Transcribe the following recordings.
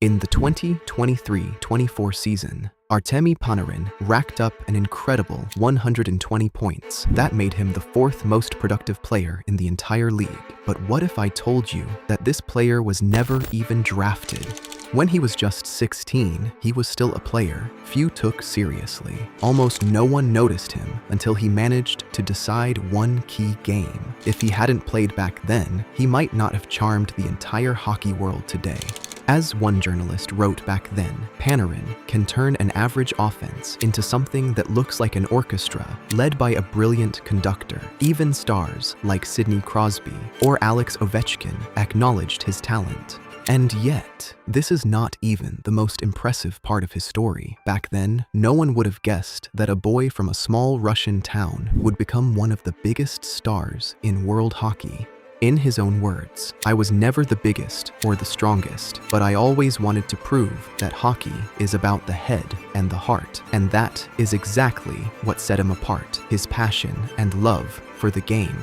In the 2023-24 season, Artemi Panarin racked up an incredible 120 points. That made him the fourth most productive player in the entire league. But what if I told you that this player was never even drafted? When he was just 16, he was still a player few took seriously. Almost no one noticed him until he managed to decide one key game. If he hadn't played back then, he might not have charmed the entire hockey world today. As one journalist wrote back then, Panarin can turn an average offense into something that looks like an orchestra led by a brilliant conductor. Even stars like Sidney Crosby or Alex Ovechkin acknowledged his talent. And yet, this is not even the most impressive part of his story. Back then, no one would have guessed that a boy from a small Russian town would become one of the biggest stars in world hockey. In his own words, "I was never the biggest or the strongest, but I always wanted to prove that hockey is about the head and the heart, and that is exactly what set him apart, his passion and love for the game."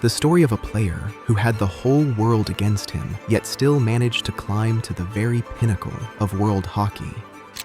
The story of a player who had the whole world against him, yet still managed to climb to the very pinnacle of world hockey.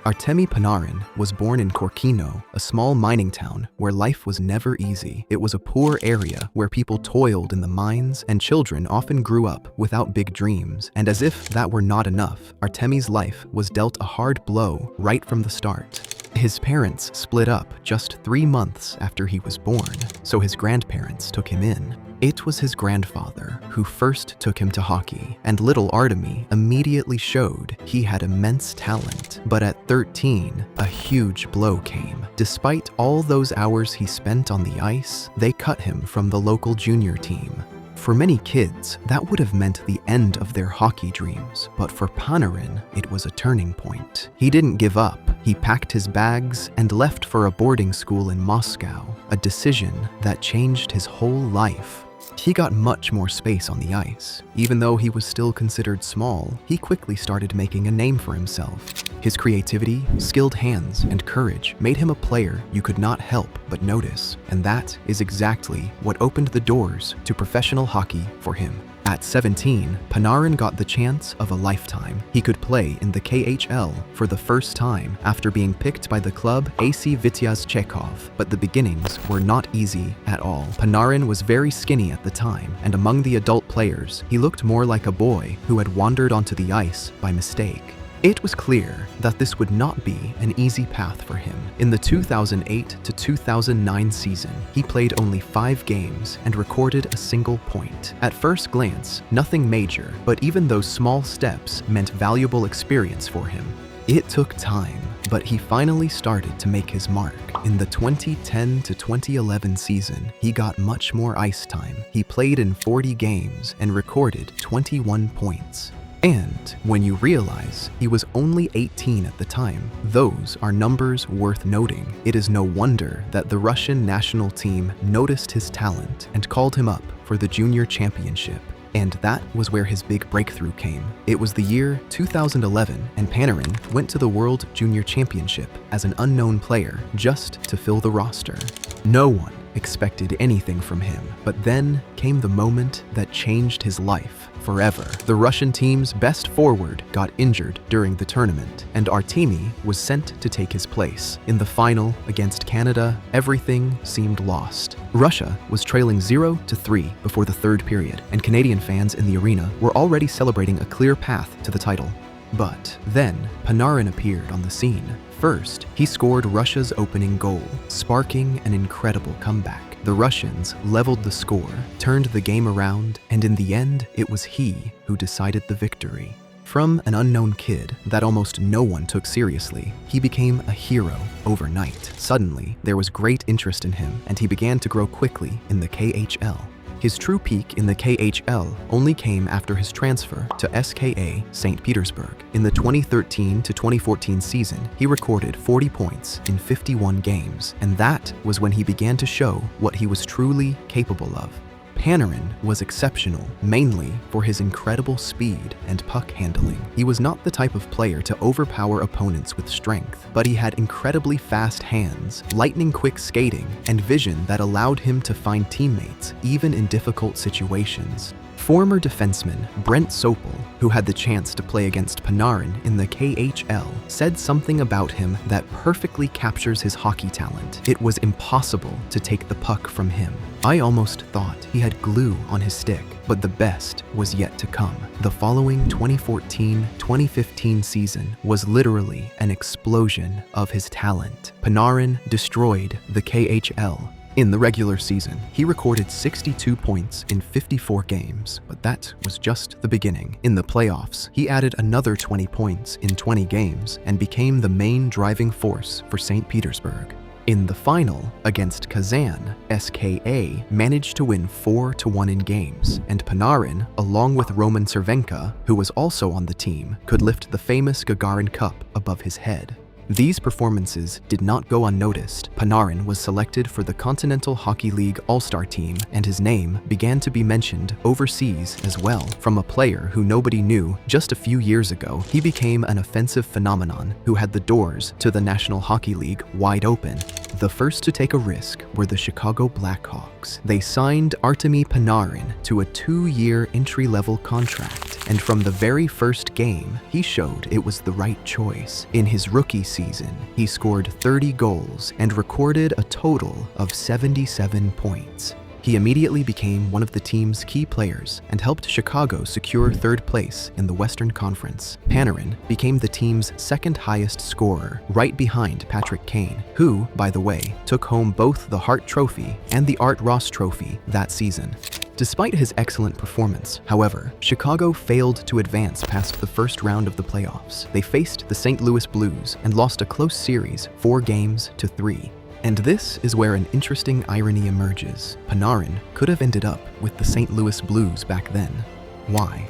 Artemi Panarin was born in Corkino, a small mining town where life was never easy. It was a poor area where people toiled in the mines and children often grew up without big dreams. And as if that were not enough, Artemi's life was dealt a hard blow right from the start. His parents split up just 3 months after he was born, so his grandparents took him in. It was his grandfather who first took him to hockey, and little Artemi immediately showed he had immense talent. But at 13, a huge blow came. Despite all those hours he spent on the ice, they cut him from the local junior team. For many kids, that would have meant the end of their hockey dreams, but for Panarin, it was a turning point. He didn't give up. He packed his bags and left for a boarding school in Moscow, a decision that changed his whole life. He got much more space on the ice. Even though he was still considered small, he quickly started making a name for himself. His creativity, skilled hands, and courage made him a player you could not help but notice, and that is exactly what opened the doors to professional hockey for him. At 17, Panarin got the chance of a lifetime. He could play in the KHL for the first time after being picked by the club AC Vityaz Chekhov, but the beginnings were not easy at all. Panarin was very skinny at the time, and among the adult players, he looked more like a boy who had wandered onto the ice by mistake. It was clear that this would not be an easy path for him. In the 2008 to 2009 season, he played only 5 games and recorded a single point. At first glance, nothing major, but even those small steps meant valuable experience for him. It took time, but he finally started to make his mark. In the 2010 to 2011 season, he got much more ice time. He played in 40 games and recorded 21 points. And when you realize he was only 18 at the time, those are numbers worth noting. It is no wonder that the Russian national team noticed his talent and called him up for the junior championship. And that was where his big breakthrough came. It was the year 2011, and Panarin went to the World Junior Championship as an unknown player just to fill the roster. No one expected anything from him, but then came the moment that changed his life forever. The Russian team's best forward got injured during the tournament, and Artemi was sent to take his place. In the final against Canada, everything seemed lost. Russia was trailing 0-3 before the third period, and Canadian fans in the arena were already celebrating a clear path to the title. But then Panarin appeared on the scene. First, he scored Russia's opening goal, sparking an incredible comeback. The Russians leveled the score, turned the game around, and in the end, it was he who decided the victory. From an unknown kid that almost no one took seriously, he became a hero overnight. Suddenly, there was great interest in him, and he began to grow quickly in the KHL. His true peak in the KHL only came after his transfer to SKA St. Petersburg. In the 2013 to 2014 season, he recorded 40 points in 51 games, and that was when he began to show what he was truly capable of. Panarin was exceptional, mainly for his incredible speed and puck handling. He was not the type of player to overpower opponents with strength, but he had incredibly fast hands, lightning-quick skating, and vision that allowed him to find teammates even in difficult situations. Former defenseman Brent Sopel, who had the chance to play against Panarin in the KHL, said something about him that perfectly captures his hockey talent. It was impossible to take the puck from him. I almost thought he had glue on his stick, but the best was yet to come. The following 2014-2015 season was literally an explosion of his talent. Panarin destroyed the KHL. In the regular season, he recorded 62 points in 54 games, but that was just the beginning. In the playoffs, he added another 20 points in 20 games and became the main driving force for St. Petersburg. In the final, against Kazan, SKA managed to win 4-1 in games, and Panarin, along with Roman Cervenka, who was also on the team, could lift the famous Gagarin Cup above his head. These performances did not go unnoticed. Panarin was selected for the Continental Hockey League All-Star team, and his name began to be mentioned overseas as well. From a player who nobody knew just a few years ago, he became an offensive phenomenon who had the doors to the National Hockey League wide open. The first to take a risk were the Chicago Blackhawks. They signed Artemi Panarin to a 2-year entry-level contract, and from the very first game, he showed it was the right choice. In his rookie season, he scored 30 goals and recorded a total of 77 points. He immediately became one of the team's key players and helped Chicago secure third place in the Western Conference. Panarin became the team's second highest scorer, right behind Patrick Kane, who, by the way, took home both the Hart Trophy and the Art Ross Trophy that season. Despite his excellent performance, however, Chicago failed to advance past the first round of the playoffs. They faced the St. Louis Blues and lost a close series, 4-3. And this is where an interesting irony emerges. Panarin could have ended up with the St. Louis Blues back then. Why?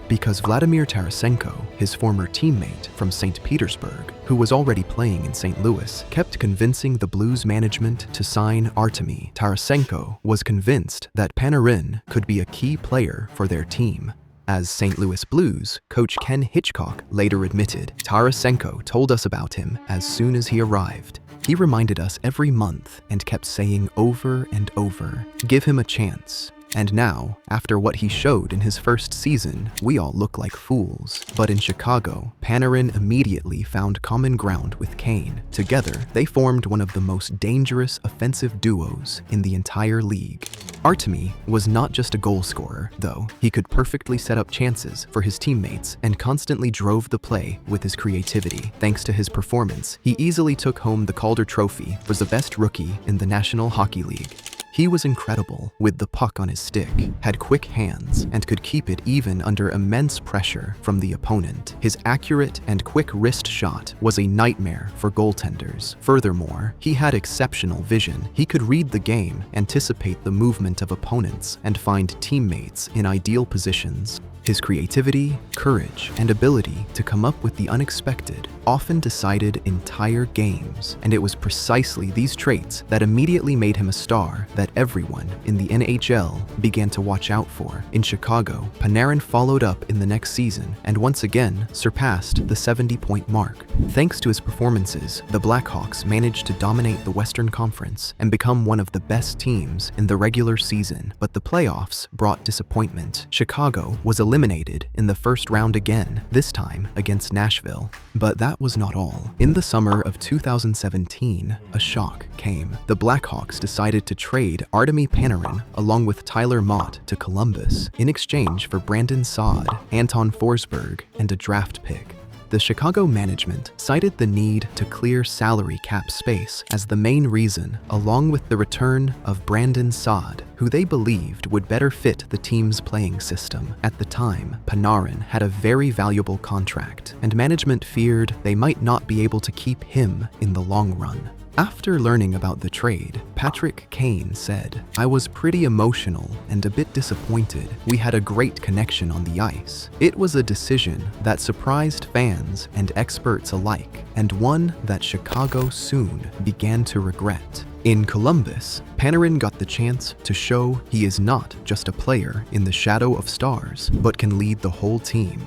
Because Vladimir Tarasenko, his former teammate from St. Petersburg, who was already playing in St. Louis, kept convincing the Blues management to sign Artemi. Tarasenko was convinced that Panarin could be a key player for their team. As St. Louis Blues coach Ken Hitchcock later admitted, Tarasenko told us about him as soon as he arrived. He reminded us every month and kept saying over and over, "Give him a chance." And now, after what he showed in his first season, we all look like fools. But in Chicago, Panarin immediately found common ground with Kane. Together, they formed one of the most dangerous offensive duos in the entire league. Artemi was not just a goal scorer, though. He could perfectly set up chances for his teammates and constantly drove the play with his creativity. Thanks to his performance, he easily took home the Calder Trophy, was the best rookie in the National Hockey League. He was incredible with the puck on his stick, had quick hands, and could keep it even under immense pressure from the opponent. His accurate and quick wrist shot was a nightmare for goaltenders. Furthermore, he had exceptional vision. He could read the game, anticipate the movement of opponents, and find teammates in ideal positions. His creativity, courage, and ability to come up with the unexpected often decided entire games, and it was precisely these traits that immediately made him a star that everyone in the NHL began to watch out for. In Chicago, Panarin followed up in the next season and once again surpassed the 70-point mark. Thanks to his performances, the Blackhawks managed to dominate the Western Conference and become one of the best teams in the regular season, but the playoffs brought disappointment. Chicago was eliminated in the first round again, this time against Nashville. But that was not all. In the summer of 2017, a shock came. The Blackhawks decided to trade Artemi Panarin along with Tyler Mott to Columbus in exchange for Brandon Saad, Anton Forsberg, and a draft pick. The Chicago management cited the need to clear salary cap space as the main reason, along with the return of Brandon Saad, who they believed would better fit the team's playing system. At the time, Panarin had a very valuable contract, and management feared they might not be able to keep him in the long run. After learning about the trade, Patrick Kane said, "I was pretty emotional and a bit disappointed. We had a great connection on the ice. It was a decision that surprised fans and experts alike, and one that Chicago soon began to regret." In Columbus, Panarin got the chance to show he is not just a player in the shadow of stars, but can lead the whole team.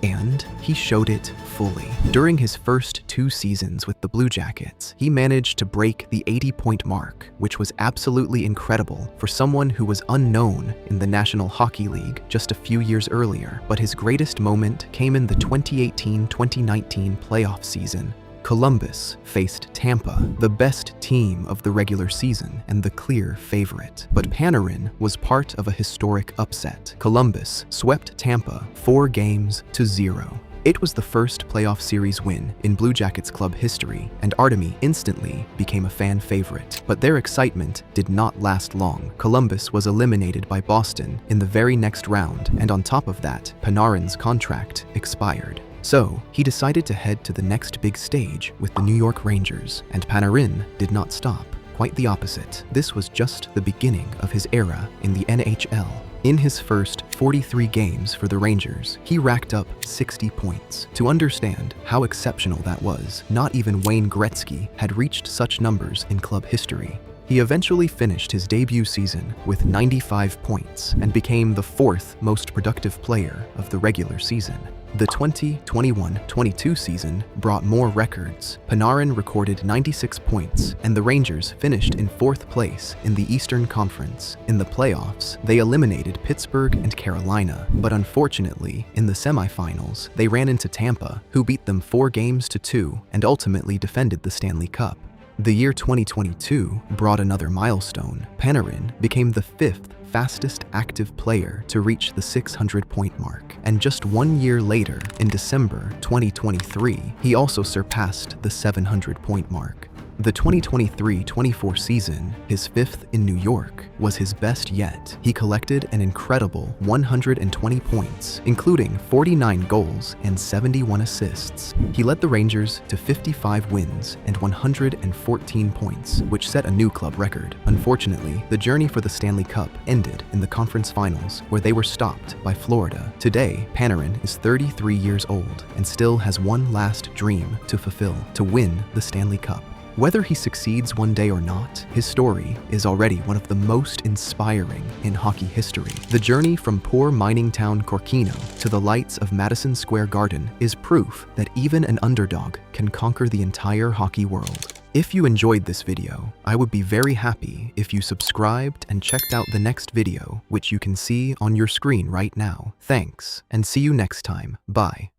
And he showed it fully. During his first 2 seasons with the Blue Jackets, he managed to break the 80-point mark, which was absolutely incredible for someone who was unknown in the National Hockey League just a few years earlier. But his greatest moment came in the 2018-2019 playoff season. Columbus faced Tampa, the best team of the regular season and the clear favorite. But Panarin was part of a historic upset. Columbus swept Tampa 4-0. It was the first playoff series win in Blue Jackets club history, and Artemi instantly became a fan favorite. But their excitement did not last long. Columbus was eliminated by Boston in the very next round, and on top of that, Panarin's contract expired. So, he decided to head to the next big stage with the New York Rangers, and Panarin did not stop. Quite the opposite. This was just the beginning of his era in the NHL. In his first 43 games for the Rangers, he racked up 60 points. To understand how exceptional that was, not even Wayne Gretzky had reached such numbers in club history. He eventually finished his debut season with 95 points and became the 4th most productive player of the regular season. The 2021-22 season brought more records. Panarin recorded 96 points, and the Rangers finished in 4th place in the Eastern Conference. In the playoffs, they eliminated Pittsburgh and Carolina, but unfortunately, in the semifinals, they ran into Tampa, who beat them 4-2 and ultimately defended the Stanley Cup. The year 2022 brought another milestone. Panarin became the 5th fastest active player to reach the 600-point mark. And just 1 year later, in December 2023, he also surpassed the 700-point mark. The 2023-24 season, his 5th in New York, was his best yet. He collected an incredible 120 points, including 49 goals and 71 assists. He led the Rangers to 55 wins and 114 points, which set a new club record. Unfortunately, the journey for the Stanley Cup ended in the conference finals, where they were stopped by Florida. Today, Panarin is 33 years old and still has one last dream to fulfill: to win the Stanley Cup. Whether he succeeds one day or not, his story is already one of the most inspiring in hockey history. The journey from poor mining town Corkino to the lights of Madison Square Garden is proof that even an underdog can conquer the entire hockey world. If you enjoyed this video, I would be very happy if you subscribed and checked out the next video, which you can see on your screen right now. Thanks, and see you next time. Bye.